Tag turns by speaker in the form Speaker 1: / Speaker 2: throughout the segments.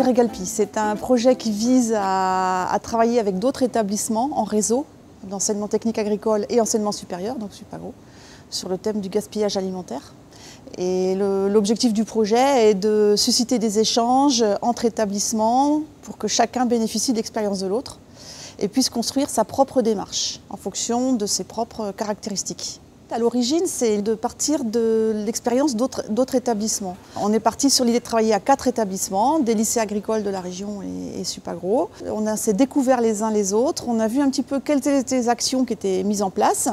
Speaker 1: Regalpi. C'est un projet qui vise à travailler avec d'autres établissements en réseau d'enseignement technique agricole et enseignement supérieur, donc Supagro, sur le thème du gaspillage alimentaire. Et l'objectif du projet est de susciter des échanges entre établissements pour que chacun bénéficie de l'expérience de l'autre et puisse construire sa propre démarche en fonction de ses propres caractéristiques. À l'origine, c'est de partir de l'expérience d'autres établissements. On est parti sur l'idée de travailler à 4 établissements, des lycées agricoles de la région et Supagro. On s'est découvert les uns les autres, on a vu un petit peu quelles étaient les actions qui étaient mises en place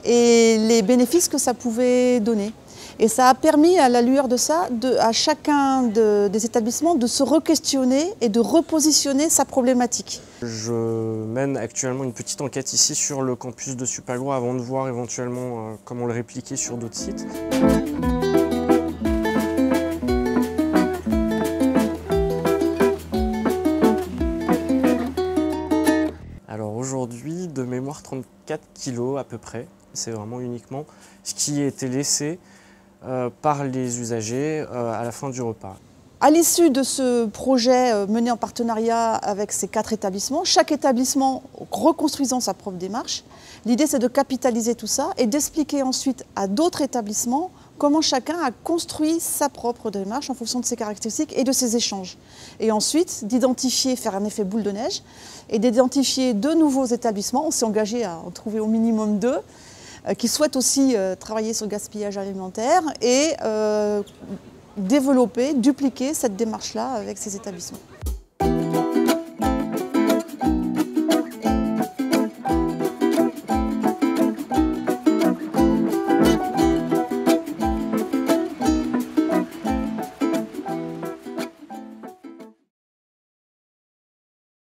Speaker 1: et les bénéfices que ça pouvait donner. Et ça a permis, à la lueur de ça, à chacun des établissements de se re-questionner et de repositionner sa problématique.
Speaker 2: Je mène actuellement une petite enquête ici sur le campus de Supagro avant de voir éventuellement comment le répliquer sur d'autres sites. Alors aujourd'hui, de mémoire, 34 kilos à peu près. C'est vraiment uniquement ce qui a été laissé par les usagers à la fin du repas.
Speaker 1: À l'issue de ce projet mené en partenariat avec ces 4 établissements, chaque établissement reconstruisant sa propre démarche, l'idée c'est de capitaliser tout ça et d'expliquer ensuite à d'autres établissements comment chacun a construit sa propre démarche en fonction de ses caractéristiques et de ses échanges. Et ensuite d'identifier, faire un effet boule de neige et d'identifier de nouveaux établissements. On s'est engagé à en trouver au minimum 2 qui souhaitent aussi travailler sur le gaspillage alimentaire et développer, dupliquer cette démarche-là avec ces établissements.